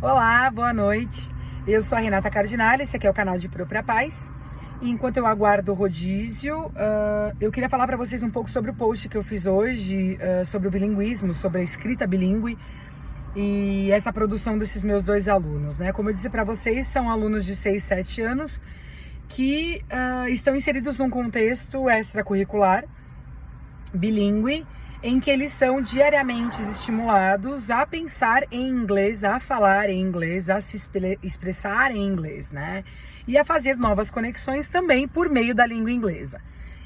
Olá, boa noite. Eu sou a Renata Cardinale, esse aqui é o canal de Própria Paz. E enquanto eu aguardo o rodízio, eu queria falar para vocês um pouco sobre o post que eu fiz hoje, sobre o bilinguismo, sobre a escrita bilíngue e essa produção desses meus dois alunos, né? Como eu disse para vocês, são alunos de 6, 7 anos que estão inseridos num contexto extracurricular bilíngue, em que eles são diariamente estimulados a pensar em inglês, a falar em inglês, a se expressar em inglês, né? E a fazer novas conexões também por meio da língua inglesa.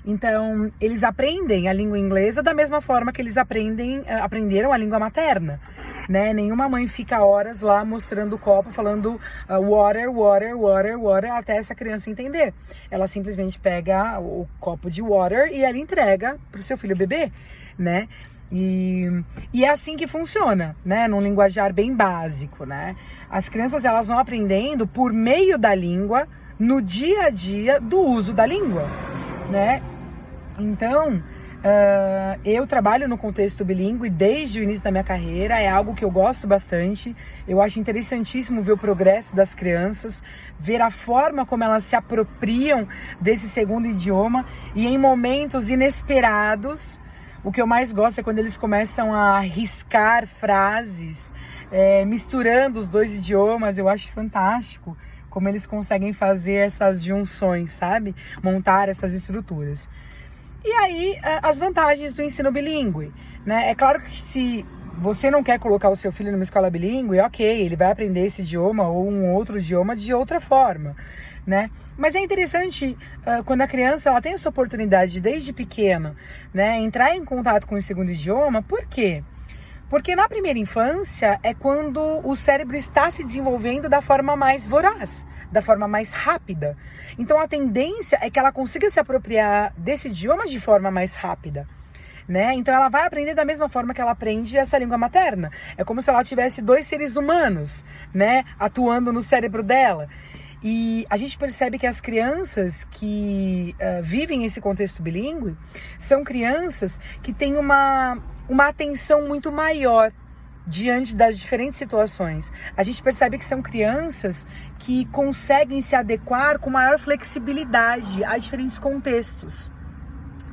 Então, eles aprendem a língua inglesa da mesma forma que eles aprenderam a língua materna, né? Nenhuma mãe fica horas lá mostrando o copo, falando water, water, water, water, até essa criança entender. Ela simplesmente pega o copo de water e ela entrega pro seu filho beber, né? E é assim que funciona, né? Num linguajar bem básico, né? As crianças, elas vão aprendendo por meio da língua, no dia a dia do uso da língua, né? Então, eu trabalho no contexto bilíngue desde o início da minha carreira, é algo que eu gosto bastante. Eu acho interessantíssimo ver o progresso das crianças, ver a forma como elas se apropriam desse segundo idioma e em momentos inesperados. O que eu mais gosto é quando eles começam a riscar frases, misturando os dois idiomas. Eu acho fantástico como eles conseguem fazer essas junções, sabe? Montar essas estruturas. E aí, as vantagens do ensino bilíngue, né? É claro que se você não quer colocar o seu filho numa escola bilíngue, ok, ele vai aprender esse idioma ou um outro idioma de outra forma, né? Mas é interessante quando a criança ela tem essa oportunidade desde pequena, né? Entrar em contato com o segundo idioma, por quê? Porque na primeira infância é quando o cérebro está se desenvolvendo da forma mais voraz, da forma mais rápida. Então a tendência é que ela consiga se apropriar desse idioma de forma mais rápida, né? Então ela vai aprender da mesma forma que ela aprende essa língua materna. É como se ela tivesse dois seres humanos, né, atuando no cérebro dela. E a gente percebe que as crianças que vivem esse contexto bilíngue são crianças que têm uma atenção muito maior diante das diferentes situações. A gente percebe que são crianças que conseguem se adequar com maior flexibilidade a diferentes contextos.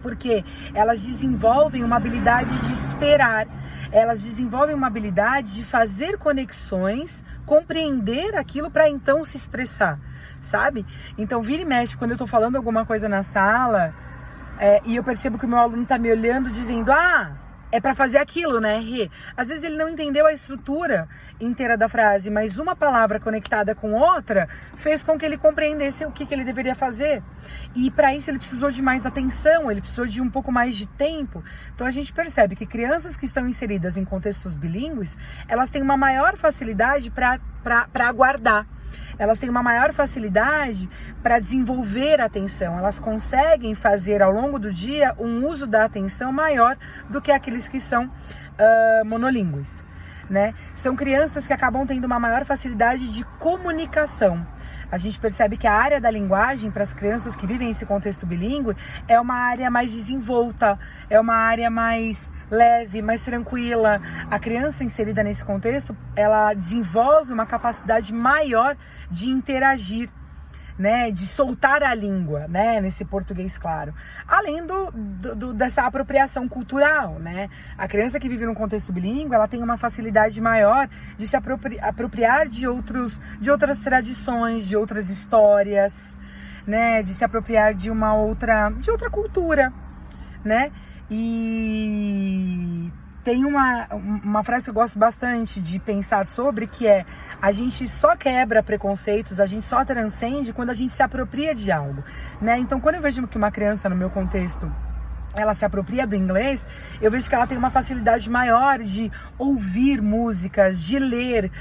Porque elas desenvolvem uma habilidade de esperar, elas desenvolvem uma habilidade de fazer conexões, compreender aquilo para então se expressar, sabe? Então vira e mexe, quando eu tô falando alguma coisa na sala e eu percebo que o meu aluno tá me olhando dizendo, é para fazer aquilo, né, Rê? Às vezes ele não entendeu a estrutura inteira da frase, mas uma palavra conectada com outra fez com que ele compreendesse o que ele deveria fazer. E para isso ele precisou de mais atenção, ele precisou de um pouco mais de tempo. Então a gente percebe que crianças que estão inseridas em contextos bilíngues, elas têm uma maior facilidade para aguardar. Elas têm uma maior facilidade para desenvolver a atenção. Elas conseguem fazer ao longo do dia um uso da atenção maior do que aqueles que são monolíngues, né? São crianças que acabam tendo uma maior facilidade de comunicação. A gente percebe que a área da linguagem para as crianças que vivem esse contexto bilíngue é uma área mais desenvolta, é uma área mais leve, mais tranquila. A criança inserida nesse contexto, ela desenvolve uma capacidade maior de interagir, né, de soltar a língua, né, nesse português claro. Além dessa apropriação cultural, né? A criança que vive num contexto bilíngue, ela tem uma facilidade maior de se apropriar de outras tradições, de outras histórias, né, de se apropriar de outra cultura, né? E tem uma frase que eu gosto bastante de pensar sobre, que é: a gente só quebra preconceitos, a gente só transcende quando a gente se apropria de algo, né? Então, quando eu vejo que uma criança, no meu contexto, ela se apropria do inglês, eu vejo que ela tem uma facilidade maior de ouvir músicas, de ler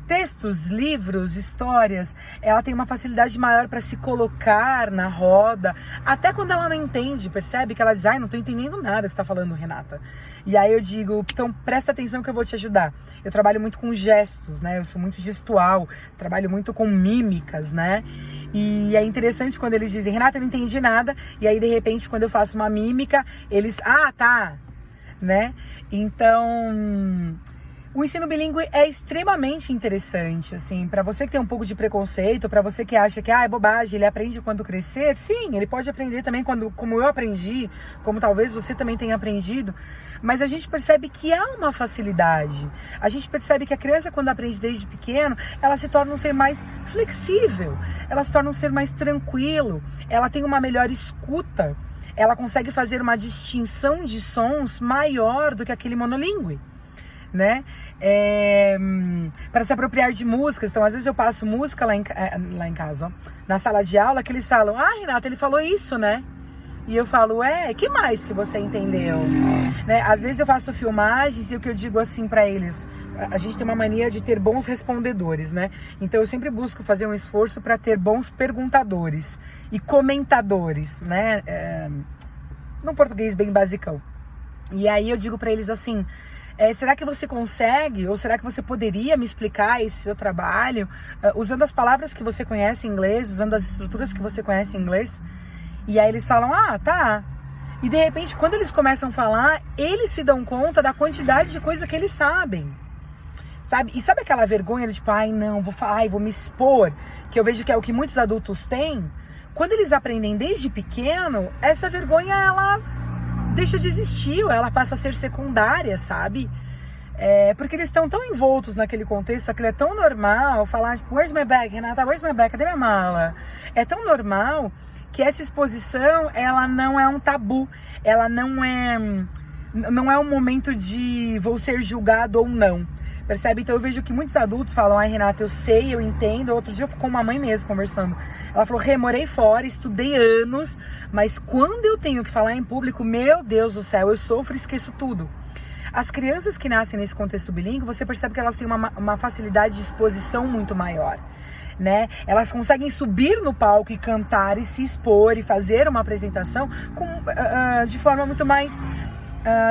textos, livros, histórias. Ela tem uma facilidade maior para se colocar na roda, até quando ela não entende, percebe que ela diz: não tô entendendo nada que você tá falando, Renata. E aí eu digo: então presta atenção que eu vou te ajudar. Eu trabalho muito com gestos, né? Eu sou muito gestual, trabalho muito com mímicas, né? E é interessante quando eles dizem: Renata, eu não entendi nada. E aí, de repente, quando eu faço uma mímica, eles: tá, né? Então, O ensino bilíngue é extremamente interessante, assim, para você que tem um pouco de preconceito, para você que acha que é bobagem, ele aprende quando crescer. Sim, ele pode aprender também como eu aprendi, como talvez você também tenha aprendido, mas a gente percebe que há uma facilidade. A gente percebe que a criança, quando aprende desde pequeno, ela se torna um ser mais flexível, ela se torna um ser mais tranquilo, ela tem uma melhor escuta, ela consegue fazer uma distinção de sons maior do que aquele monolíngue, né? Para se apropriar de músicas. Então, às vezes eu passo música lá em casa, ó, na sala de aula, que eles falam: ah, Renata, ele falou isso, né? E eu falo: que mais que você entendeu? Né? Às vezes eu faço filmagens e o que eu digo assim para eles, a gente tem uma mania de ter bons respondedores, né? Então eu sempre busco fazer um esforço para ter bons perguntadores e comentadores, né? Num português bem basicão. E aí eu digo para eles assim: será que você consegue, ou será que você poderia me explicar esse seu trabalho usando as palavras que você conhece em inglês, usando as estruturas que você conhece em inglês? E aí eles falam: ah, tá. E de repente, quando eles começam a falar, eles se dão conta da quantidade de coisa que eles sabem. Sabe? E sabe aquela vergonha de tipo, não, vou me expor, que eu vejo que é o que muitos adultos têm? Quando eles aprendem desde pequeno, essa vergonha, ela deixa de existir, ela passa a ser secundária, sabe? Porque eles estão tão envoltos naquele contexto, aquilo é tão normal, falar tipo, where's my bag, Renata, where's my bag, cadê minha mala? É tão normal que essa exposição, ela não é um tabu, ela não é um momento de vou ser julgado ou não, percebe? Então eu vejo que muitos adultos falam: ai, Renata, eu sei, eu entendo. Outro dia eu fui com uma mãe mesmo conversando, ela falou: morei fora, estudei anos, mas quando eu tenho que falar em público, meu Deus do céu, eu sofro e esqueço tudo. As crianças que nascem nesse contexto bilíngue, você percebe que elas têm uma facilidade de exposição muito maior, né? Elas conseguem subir no palco e cantar e se expor e fazer uma apresentação de forma muito mais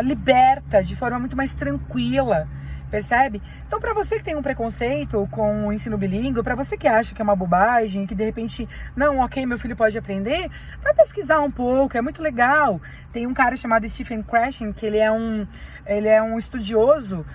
liberta, de forma muito mais tranquila, percebe? Então, para você que tem um preconceito com o ensino bilíngue, para você que acha que é uma bobagem, que de repente, não, ok, meu filho pode aprender, vai pesquisar um pouco, é muito legal. Tem um cara chamado Stephen Krashen, que ele é um estudioso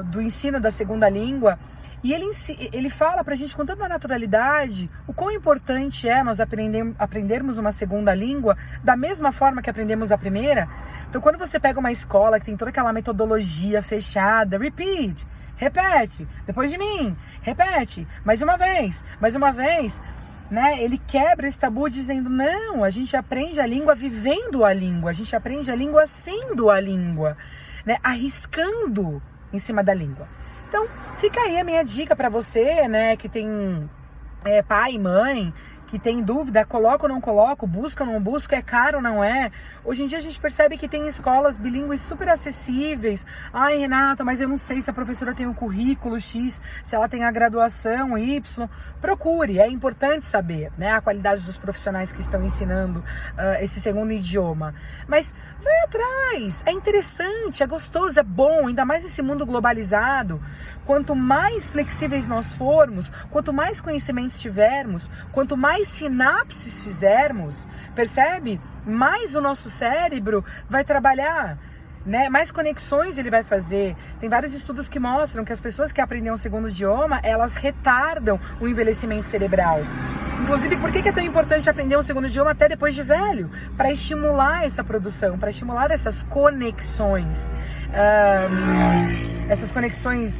do ensino da segunda língua, e ele fala pra gente com tanta naturalidade o quão importante é nós aprendermos uma segunda língua da mesma forma que aprendemos a primeira. Então, quando você pega uma escola que tem toda aquela metodologia fechada, repeat, repete, depois de mim, repete, mais uma vez, né? Ele quebra esse tabu dizendo: não, a gente aprende a língua vivendo a língua, a gente aprende a língua sendo a língua, né? Arriscando em cima da língua. Então, fica aí a minha dica para você, né, que tem pai e mãe, que tem dúvida, coloca ou não coloca, busca ou não busca, é caro ou não é. Hoje em dia a gente percebe que tem escolas bilíngues super acessíveis. Ai, Renata, mas eu não sei se a professora tem um currículo X, se ela tem a graduação Y. Procure, é importante saber, né, a qualidade dos profissionais que estão ensinando esse segundo idioma. Mas vai atrás, é interessante, é gostoso, é bom, ainda mais nesse mundo globalizado. Quanto mais flexíveis nós formos, quanto mais conhecimentos tivermos, quanto mais sinapses fizermos, percebe? Mais o nosso cérebro vai trabalhar, né? Mais conexões ele vai fazer. Tem vários estudos que mostram que as pessoas que aprendem um segundo idioma, elas retardam o envelhecimento cerebral. Inclusive, por que é tão importante aprender um segundo idioma até depois de velho? Para estimular essa produção, para estimular essas conexões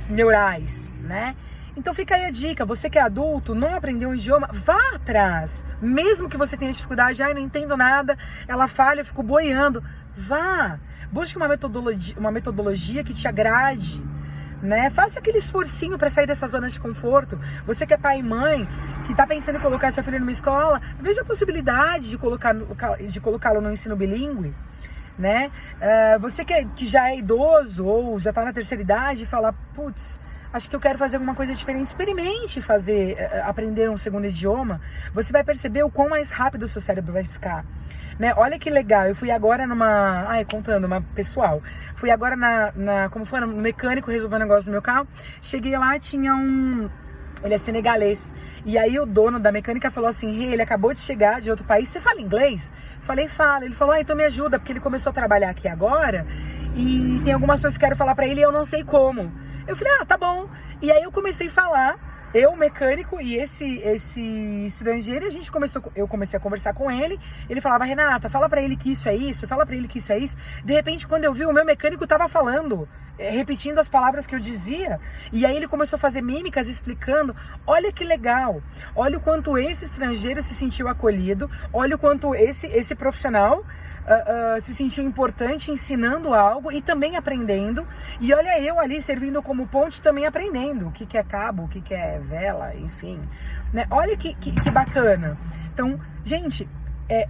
neurais, né? Então fica aí a dica: você que é adulto, não aprendeu um idioma, vá atrás. Mesmo que você tenha dificuldade, não entendo nada, ela falha, eu fico boiando, vá. Busque uma metodologia que te agrade, né? Faça aquele esforcinho para sair dessa zona de conforto. Você que é pai e mãe, que está pensando em colocar seu filho numa escola, veja a possibilidade de colocá-lo no ensino bilíngue, né? Você que já é idoso ou já está na terceira idade e fala: putz, acho que eu quero fazer alguma coisa diferente. Experimente aprender um segundo idioma. Você vai perceber o quão mais rápido o seu cérebro vai ficar, né? Olha que legal, eu fui agora contando uma pessoal. Fui agora no mecânico resolver um negócio no meu carro. Cheguei lá, tinha Ele é senegalês. E aí o dono da mecânica falou assim: ele acabou de chegar de outro país, você fala inglês? Falei, fala. Ele falou, então me ajuda, porque ele começou a trabalhar aqui agora e tem algumas coisas que quero falar pra ele e eu não sei como. Eu falei, tá bom. E aí eu comecei a falar, eu, mecânico, e esse estrangeiro, eu comecei a conversar com ele. Ele falava, Renata, fala pra ele que isso é isso, fala pra ele que isso é isso. De repente, quando eu vi, o meu mecânico tava falando, repetindo as palavras que eu dizia. E aí ele começou a fazer mímicas, explicando. Olha que legal, olha o quanto esse estrangeiro se sentiu acolhido, olha o quanto esse profissional se sentiu importante, ensinando algo e também aprendendo. E olha eu ali servindo como ponte, também aprendendo o que é cabo, o que é vela, enfim, né? Olha que bacana. Então, gente,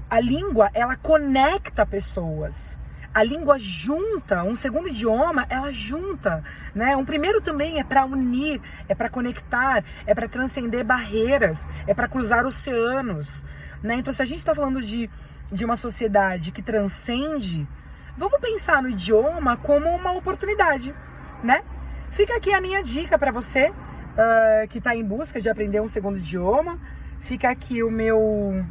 a língua, ela conecta pessoas. A língua junta, um segundo idioma, ela junta, né? Um primeiro também é para unir, é para conectar, é para transcender barreiras, é para cruzar oceanos, né? Então, se a gente está falando de uma sociedade que transcende, vamos pensar no idioma como uma oportunidade, né? Fica aqui a minha dica para você que está em busca de aprender um segundo idioma. Fica aqui o meu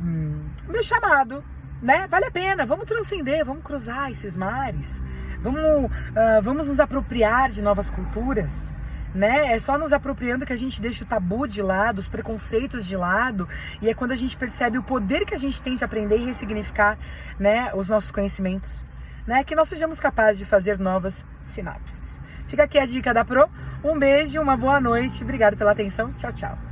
chamado, né? Vale a pena, vamos transcender, vamos cruzar esses mares, vamos nos apropriar de novas culturas, né? É só nos apropriando que a gente deixa o tabu de lado, os preconceitos de lado, e é quando a gente percebe o poder que a gente tem de aprender e ressignificar, né, os nossos conhecimentos, né? Que nós sejamos capazes de fazer novas sinapses. Fica aqui a dica da Pro, um beijo, uma boa noite, obrigado pela atenção, tchau, tchau.